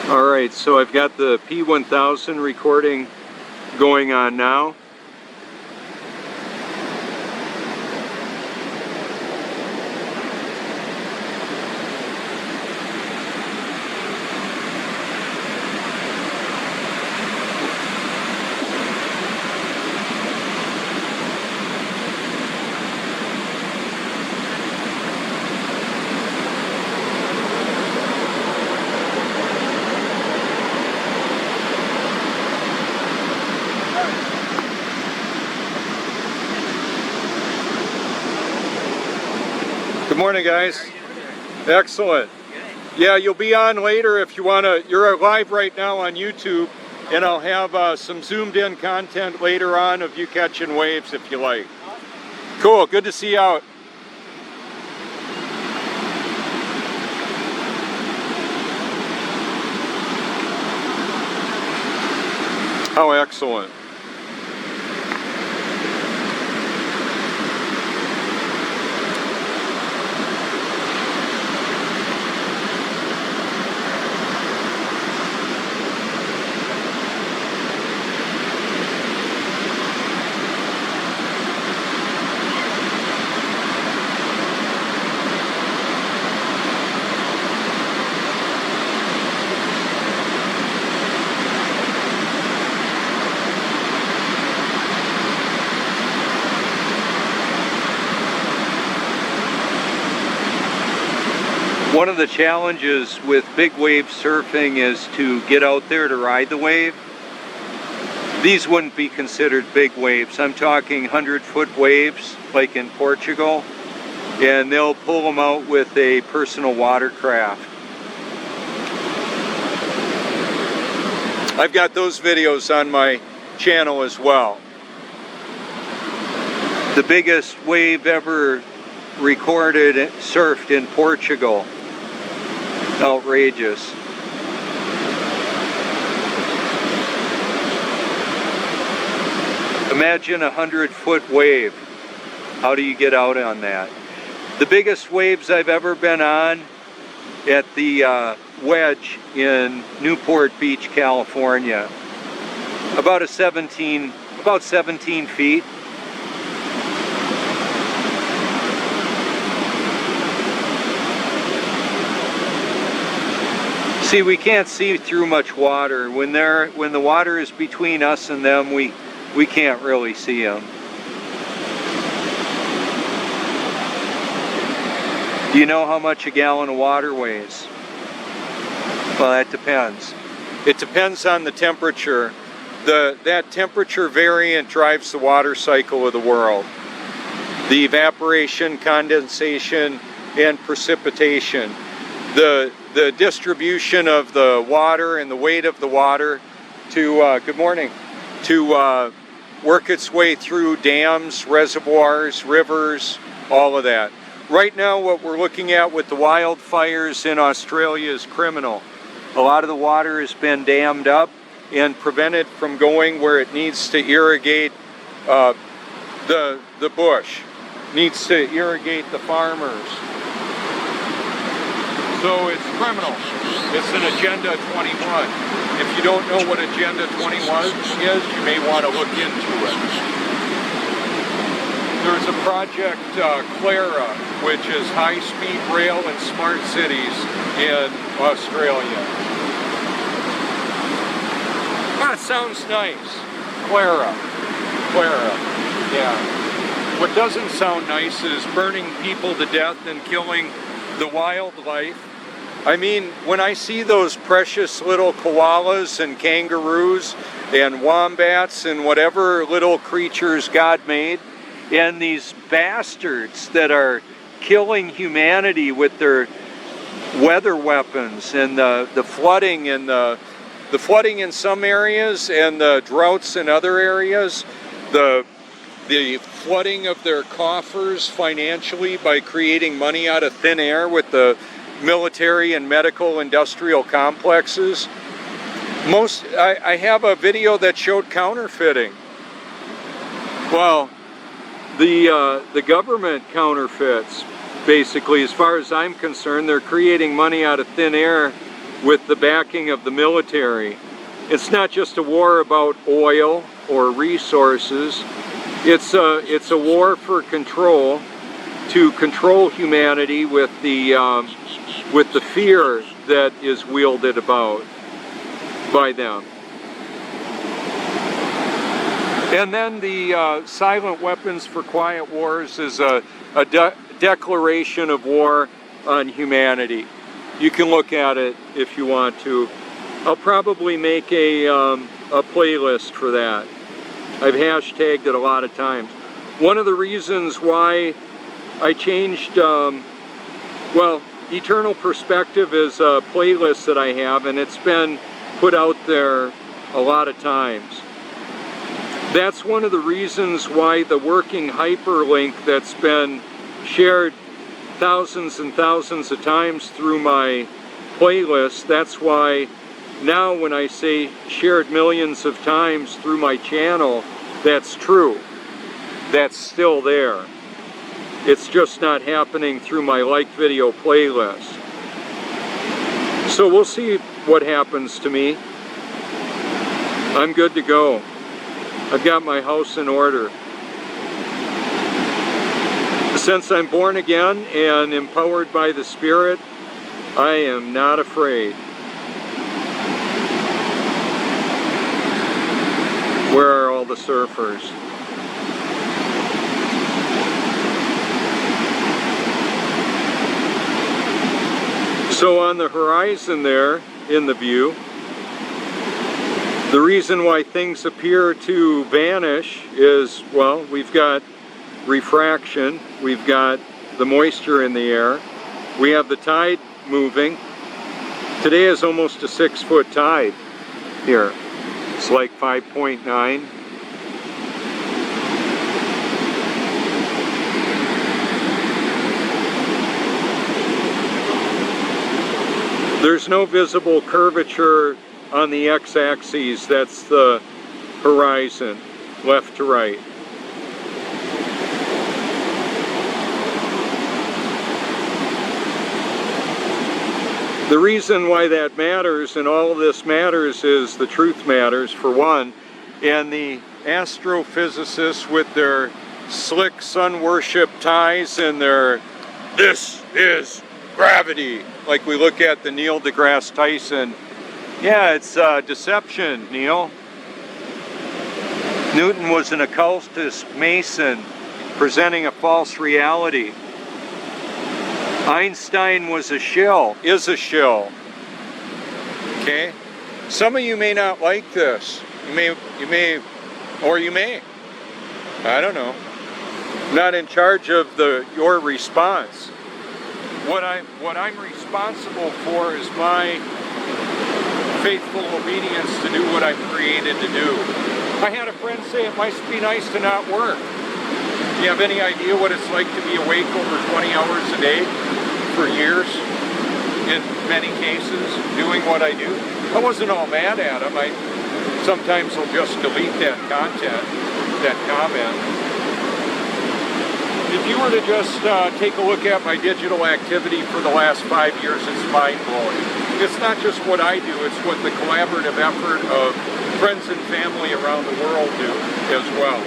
Alright, so I've got the P1000 recording going on now. Good morning, guys. Excellent. Yeah, you'll be on later if you want to. You're live right now on YouTube, and I'll have some zoomed in content later on of you catching waves if you like. Cool, good to see you out. Oh, excellent. One of the challenges with big wave surfing is to get out there to ride the wave. These wouldn't be considered big waves. I'm talking 100-foot waves like in Portugal, and they'll pull them out with a personal watercraft. I've got those videos on my channel as well. The biggest wave ever recorded surfed in Portugal. Outrageous. Imagine a 100-foot wave. How do you get out on that? The biggest waves I've ever been on at the Wedge in Newport Beach, California. About 17 feet. See, we can't see through much water. When the water is between us and them, we can't really see them. Do you know how much a gallon of water weighs? Well, that depends. It depends on the temperature. That temperature variant drives the water cycle of the world. The evaporation, condensation, and precipitation. The distribution of the water and the weight of the water to, good morning, to work its way through dams, reservoirs, rivers, all of that. Right now what we're looking at with the wildfires in Australia is criminal. A lot of the water has been dammed up and prevented from going where it needs to irrigate the bush, needs to irrigate the farmers. So it's criminal. It's an Agenda 21. If you don't know what Agenda 21 is, you may want to look into it. There's a project, Clara, which is high-speed rail and smart cities in Australia. That sounds nice. Clara, yeah. What doesn't sound nice is burning people to death and killing the wildlife. I mean, when I see those precious little koalas and kangaroos and wombats and whatever little creatures God made, and these bastards that are killing humanity with their weather weapons and the flooding and the flooding in some areas and the droughts in other areas, the flooding of their coffers financially by creating money out of thin air with the military and medical industrial complexes. I have a video that showed counterfeiting. Well, the government counterfeits, basically, as far as I'm concerned. They're creating money out of thin air with the backing of the military. It's not just a war about oil or resources. It's a war for control, to control humanity with the fear that is wielded about by them. And then the Silent Weapons for Quiet Wars is a declaration of war on humanity. You can look at it if you want to. I'll probably make a playlist for that. I've hashtagged it a lot of times. One of the reasons why I changed, well, Eternal Perspective is a playlist that I have, and it's been put out there a lot of times. That's one of the reasons why the working hyperlink that's been shared thousands and thousands of times through my playlist, that's why now when I say shared millions of times through my channel, that's true. That's still there. It's just not happening through my like video playlist. So we'll see what happens to me. I'm good to go. I've got my house in order. Since I'm born again and empowered by the Spirit, I am not afraid. Where are all the surfers? So on the horizon there, in the view, the reason why things appear to vanish is, well, we've got refraction, we've got the moisture in the air, we have the tide moving. Today is almost a 6-foot tide here. It's like 5.9. There's no visible curvature on the x-axis. That's the horizon, left to right. The reason why that matters, and all of this matters, is the truth matters, for one, and the astrophysicists with their slick sun worship ties and their "this is gravity," like we look at the Neil deGrasse Tyson. Yeah, it's deception, Neil. Newton was an occultist Mason presenting a false reality. Einstein was a shill, is a shill. Okay? Some of you may not like this. You may, or you may. I don't know. I'm not in charge of your response. What I'm responsible for is my faithful obedience to do what I'm created to do. I had a friend say it must be nice to not work. Do you have any idea what it's like to be awake over 20 hours a day for years, in many cases, doing what I do? I wasn't all mad at him. Sometimes I'll just delete that content, that comment. If you were to just take a look at my digital activity for the last 5 years, it's mind-blowing. It's not just what I do, it's what the collaborative effort of friends and family around the world do as well.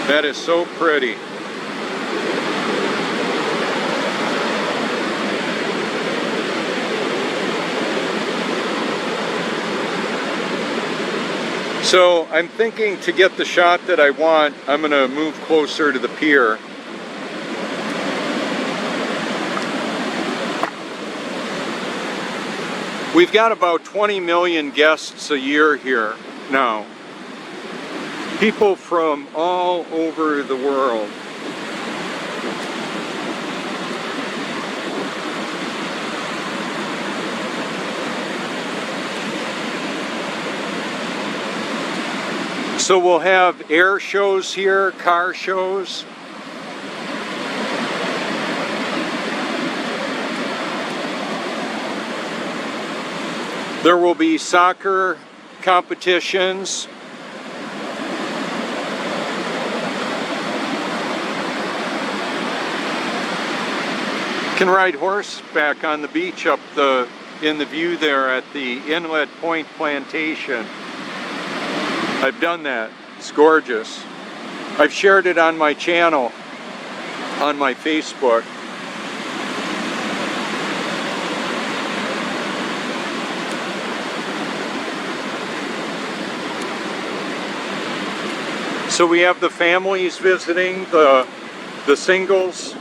That is so pretty. So I'm thinking, to get the shot that I want, I'm going to move closer to the pier. We've got about 20 million guests a year here now. People from all over the world. So we'll have air shows here, car shows. There will be soccer competitions. You can ride horseback on the beach up in the view there at the Inlet Point Plantation. I've done that. It's gorgeous. I've shared it on my channel, on my Facebook. So we have the families visiting, the singles,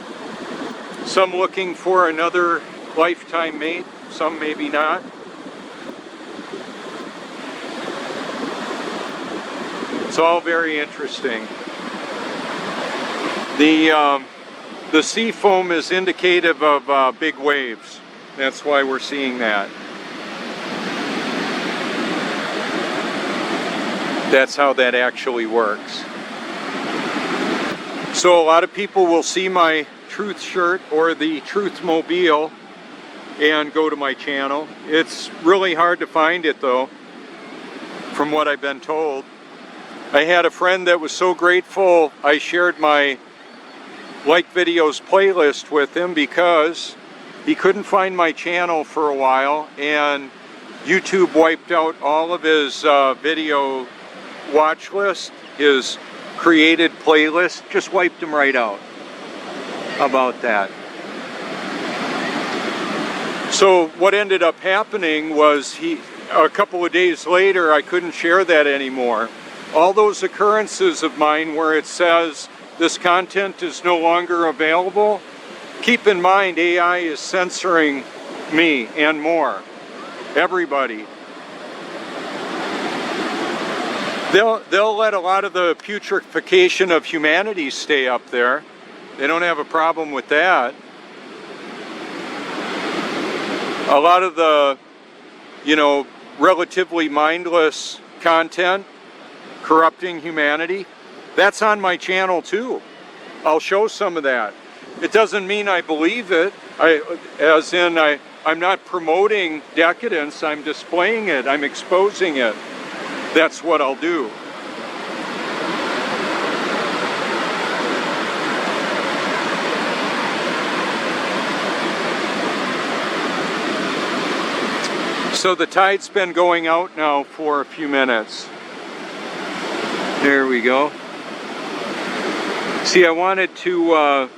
some looking for another lifetime mate, some maybe not. It's all very interesting. The sea foam is indicative of big waves. That's why we're seeing that. That's how that actually works. So a lot of people will see my Truth shirt or the Truth Mobile and go to my channel. It's really hard to find it though, from what I've been told. I had a friend that was so grateful I shared my like videos playlist with him because he couldn't find my channel for a while and YouTube wiped out all of his video watch list, his created playlist, just wiped him right out. How about that? So what ended up happening was a couple of days later I couldn't share that anymore. All those occurrences of mine where it says this content is no longer available, keep in mind AI is censoring me and more. Everybody. They'll let a lot of the putrefaction of humanity stay up there. They don't have a problem with that. A lot of the, relatively mindless content, corrupting humanity, that's on my channel too. I'll show some of that. It doesn't mean I believe it. I'm not promoting decadence, I'm displaying it, I'm exposing it. That's what I'll do. So the tide's been going out now for a few minutes. There we go. See, I wanted to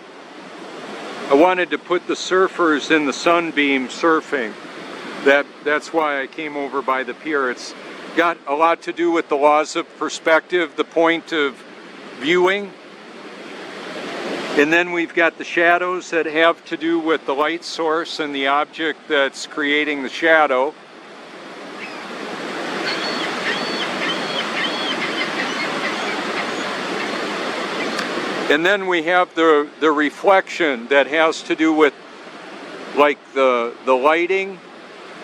put the surfers in the sunbeam surfing. That's why I came over by the pier. It's got a lot to do with the laws of perspective, the point of viewing. And then we've got the shadows that have to do with the light source and the object that's creating the shadow. And then we have the reflection that has to do with like the lighting,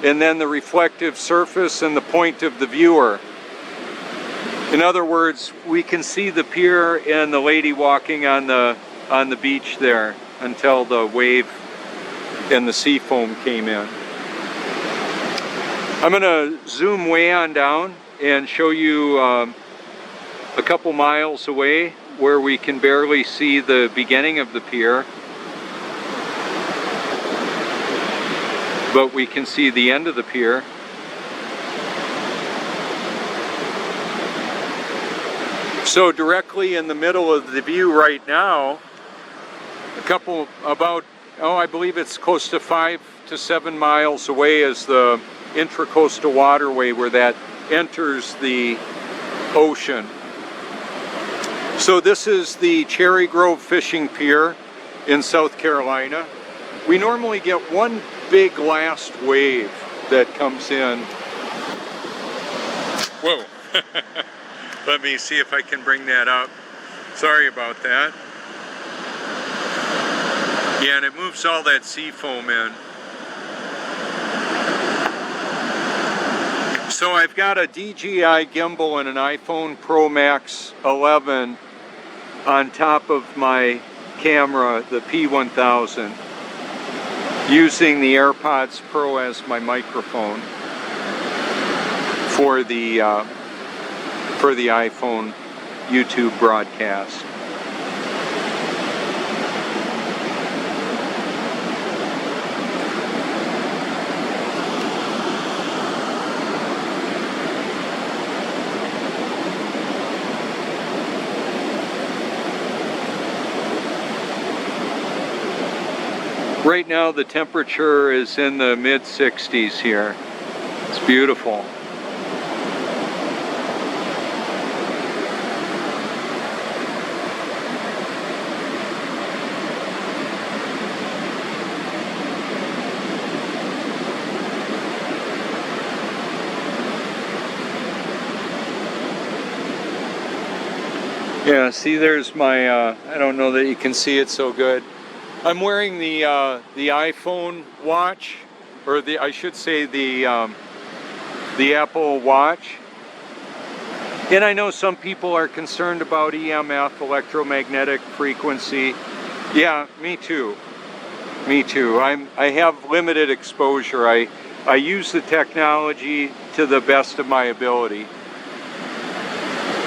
and then the reflective surface and the point of the viewer. In other words, we can see the pier and the lady walking on the beach there until the wave and the sea foam came in. I'm going to zoom way on down and show you a couple miles away where we can barely see the beginning of the pier, but we can see the end of the pier. So directly in the middle of the view right now, I believe it's close to 5 to 7 miles away is the Intracoastal Waterway where that enters the ocean. So this is the Cherry Grove Fishing Pier in South Carolina. We normally get one big last wave that comes in. Whoa. Let me see if I can bring that up. Sorry about that. Yeah, and it moves all that sea foam in. So I've got a DJI gimbal and an iPhone Pro Max 11 on top of my camera, the P1000, using the AirPods Pro as my microphone. for the iPhone YouTube broadcast. Right now the temperature is in the mid-60s here. It's beautiful. Yeah, see, there's my, I don't know that you can see it so good. I'm wearing the iPhone watch, or I should say the Apple Watch. And I know some people are concerned about EMF, electromagnetic frequency. Yeah, me too. Me too. I have limited exposure. I use the technology to the best of my ability.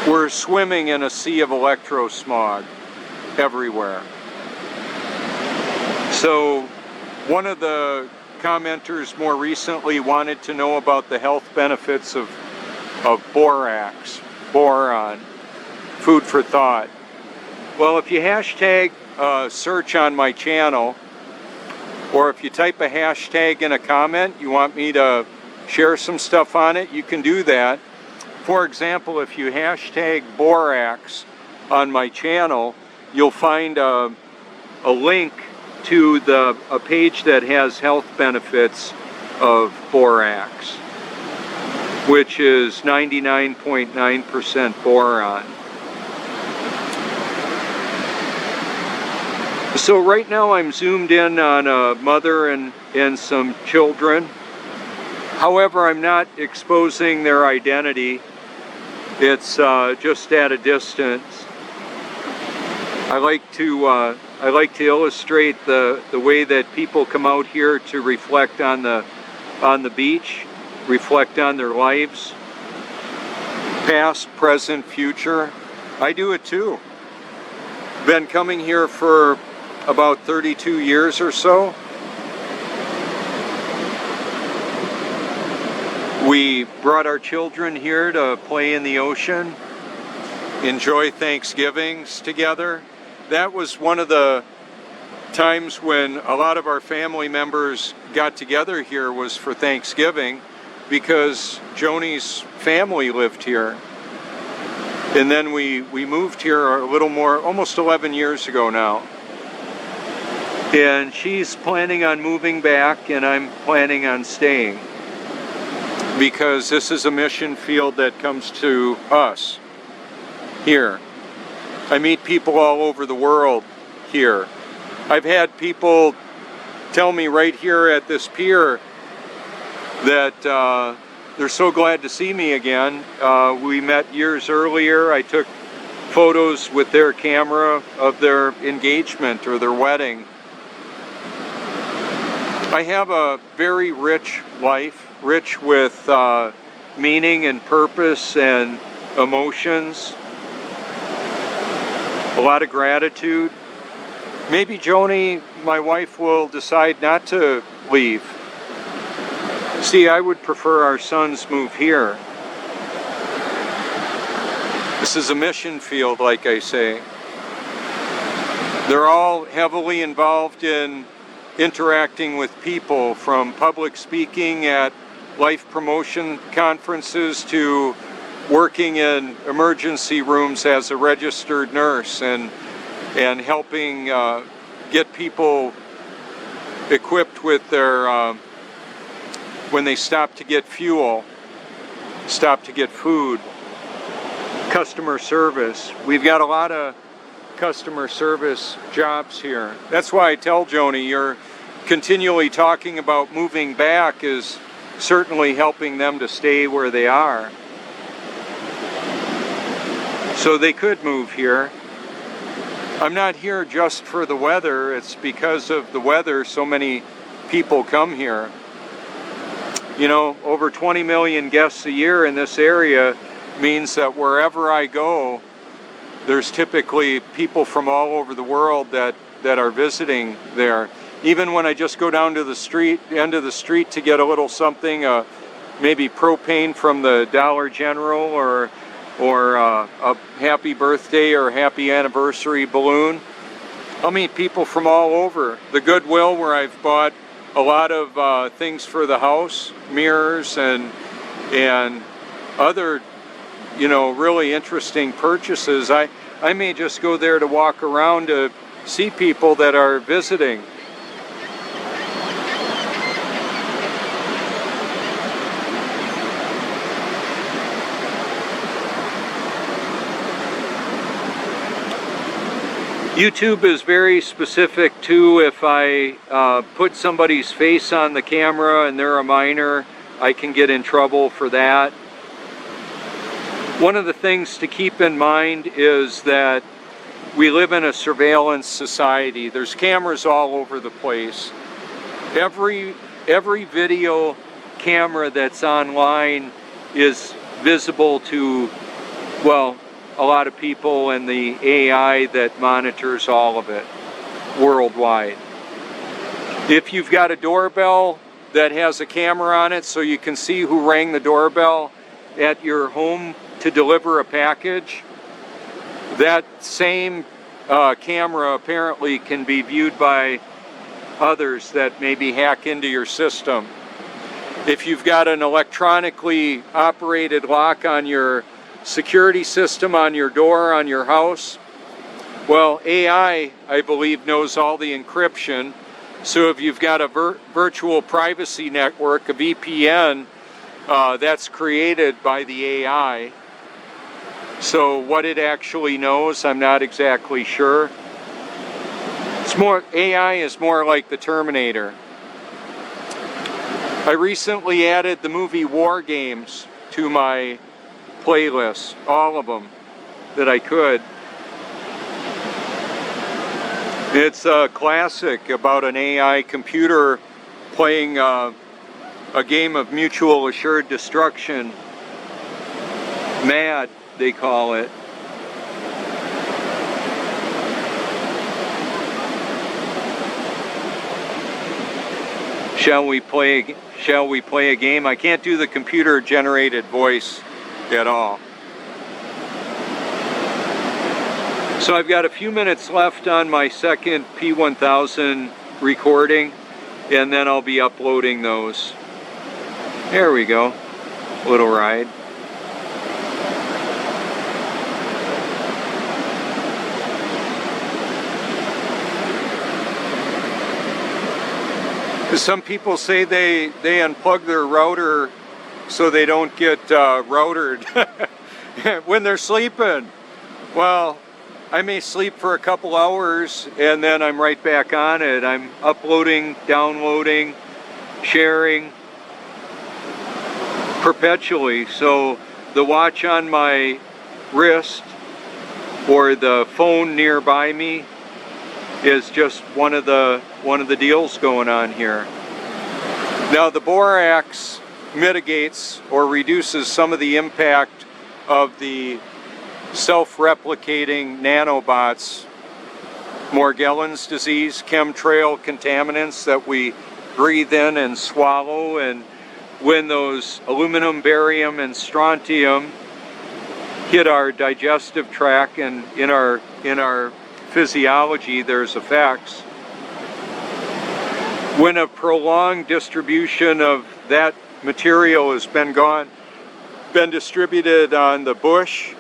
We're swimming in a sea of electrosmog everywhere. So one of the commenters more recently wanted to know about the health benefits of borax, boron, food for thought. Well, if you hashtag search on my channel, or if you type a hashtag in a comment, you want me to share some stuff on it, you can do that. For example, if you hashtag borax on my channel, you'll find a link to a page that has health benefits of borax, which is 99.9% boron. So right now I'm zoomed in on a mother and some children. However, I'm not exposing their identity. It's just at a distance. I like to illustrate the way that people come out here to reflect on the beach, reflect on their lives, past, present, future. I do it too. Been coming here for about 32 years or so. We brought our children here to play in the ocean, enjoy Thanksgivings together. That was one of the times when a lot of our family members got together here, was for Thanksgiving, because Joni's family lived here. And then we moved here a little more, almost 11 years ago now. And she's planning on moving back, and I'm planning on staying, because this is a mission field that comes to us here. I meet people all over the world here. I've had people tell me right here at this pier that they're so glad to see me again. We met years earlier. I took photos with their camera of their engagement or their wedding. I have a very rich life, rich with meaning and purpose and emotions. A lot of gratitude. Maybe Joni, my wife, will decide not to leave. See, I would prefer our sons move here. This is a mission field, like I say. They're all heavily involved in interacting with people, from public speaking at life promotion conferences to working in emergency rooms as a registered nurse and helping get people equipped with their, when they stop to get fuel, stop to get food, customer service. We've got a lot of customer service jobs here. That's why I tell Joni, you're continually talking about moving back is certainly helping them to stay where they are. So they could move here. I'm not here just for the weather. It's because of the weather so many people come here. You know, over 20 million guests a year in this area means that wherever I go, there's typically people from all over the world that are visiting there. Even when I just go down to the street, end of the street to get a little something, maybe propane from the Dollar General, or a happy birthday or happy anniversary balloon, I'll meet people from all over. The Goodwill, where I've bought a lot of things for the house, mirrors and other, you know, really interesting purchases. I may just go there to walk around to see people that are visiting. YouTube is very specific too. If I put somebody's face on the camera and they're a minor, I can get in trouble for that. One of the things to keep in mind is that we live in a surveillance society. There's cameras all over the place. Every video camera that's online is visible to, well, a lot of people and the AI that monitors all of it worldwide. If you've got a doorbell that has a camera on it so you can see who rang the doorbell at your home to deliver a package, that same camera apparently can be viewed by others that maybe hack into your system. If you've got an electronically operated lock on your security system on your door, on your house, well, AI, I believe, knows all the encryption. So if you've got a virtual privacy network, a VPN, that's created by the AI. So what it actually knows, I'm not exactly sure. It's more, AI is more like the Terminator. I recently added the movie War Games to my playlists, all of them that I could. It's a classic about an AI computer playing a game of mutual assured destruction. MAD, they call it. Shall we play a game? I can't do the computer generated voice at all. So I've got a few minutes left on my second P1000 recording, and then I'll be uploading those. There we go. Little ride. Some people say they unplug their router so they don't get routered when they're sleeping. Well, I may sleep for a couple hours and then I'm right back on it. I'm uploading, downloading, sharing perpetually. So the watch on my wrist or the phone nearby me is just one of the deals going on here. Now the borax mitigates or reduces some of the impact of the self-replicating nanobots, Morgellons disease, chemtrail contaminants that we breathe in and swallow, and when those aluminum, barium, and strontium hit our digestive tract and in our physiology, there's effects. When a prolonged distribution of that material has been distributed on the bush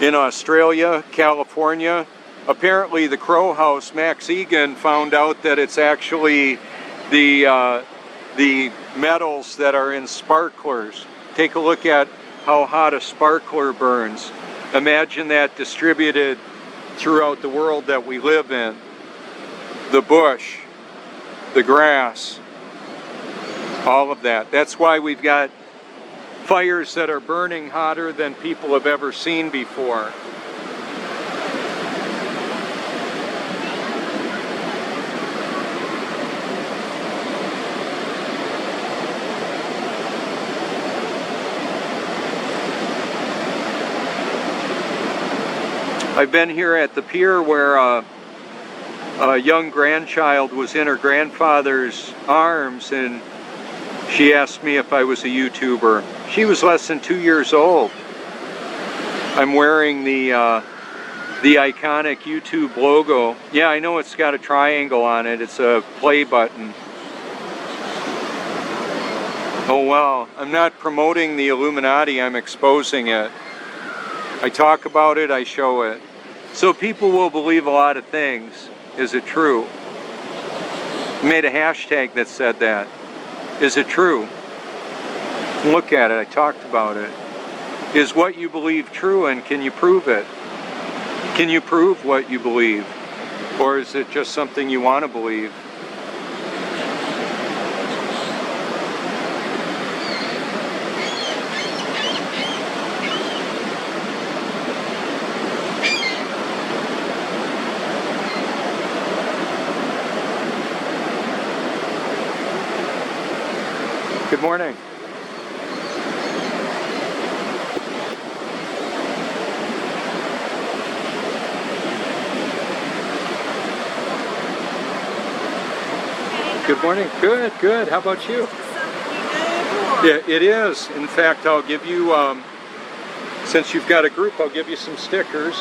in Australia, California, apparently the Crow House, Max Egan, found out that it's actually the metals that are in sparklers. Take a look at how hot a sparkler burns. Imagine that distributed throughout the world that we live in. The bush, the grass, all of that. That's why we've got fires that are burning hotter than people have ever seen before. I've been here at the pier where a young grandchild was in her grandfather's arms, and she asked me if I was a YouTuber. She was less than 2 years old. I'm wearing the iconic YouTube logo. Yeah, I know it's got a triangle on it. It's a play button. Oh well, I'm not promoting the Illuminati, I'm exposing it. I talk about it, I show it. So people will believe a lot of things. Is it true? I made a hashtag that said that. Is it true? Look at it, I talked about it. Is what you believe true, and can you prove it? Can you prove what you believe? Or is it just something you want to believe? Good morning. Good morning. Good, good. How about you? Yeah, it is. In fact, I'll give you, since you've got a group, I'll give you some stickers.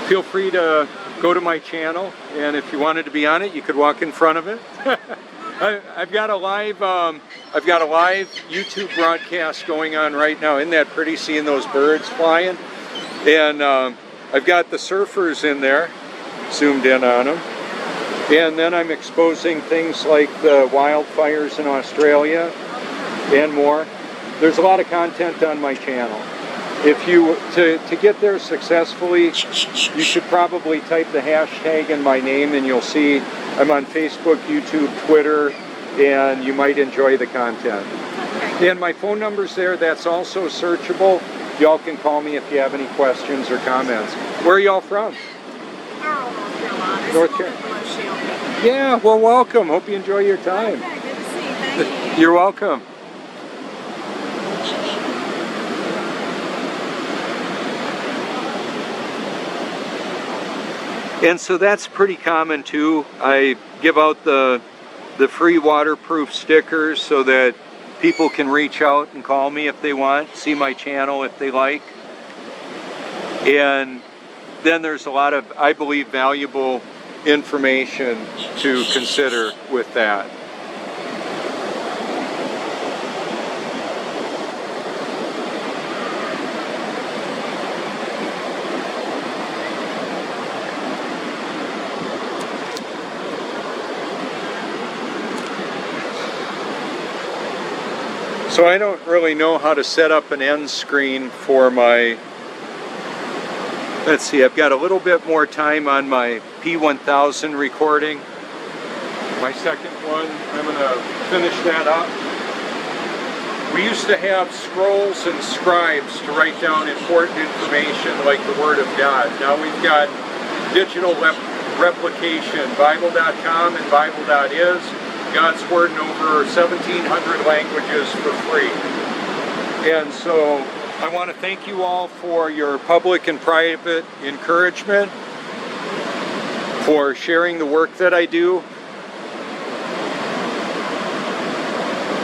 Feel free to go to my channel, and if you wanted to be on it, you could walk in front of it. I've got a live YouTube broadcast going on right now. Isn't that pretty, seeing those birds flying? And I've got the surfers in there, zoomed in on them. And then I'm exposing things like the wildfires in Australia and more. There's a lot of content on my channel. If you, to get there successfully, you should probably type the hashtag in my name, and you'll see I'm on Facebook, YouTube, Twitter, and you might enjoy the content. And my phone number's there, that's also searchable. Y'all can call me if you have any questions or comments. Where are y'all from? North Carolina. North Carolina. Yeah, well, welcome. Hope you enjoy your time. Okay, good to see you. Thank you. You're welcome. And so that's pretty common too. I give out the free waterproof stickers so that people can reach out and call me if they want, see my channel if they like. And then there's a lot of, I believe, valuable information to consider with that. So I don't really know how to set up an end screen for my, let's see, I've got a little bit more time on my P1000 recording. My second one, I'm going to finish that up. We used to have scrolls and scribes to write down important information like the Word of God. Now we've got digital replication, Bible.com and Bible.is. God's Word in over 1,700 languages for free. And so I want to thank you all for your public and private encouragement, for sharing the work that I do.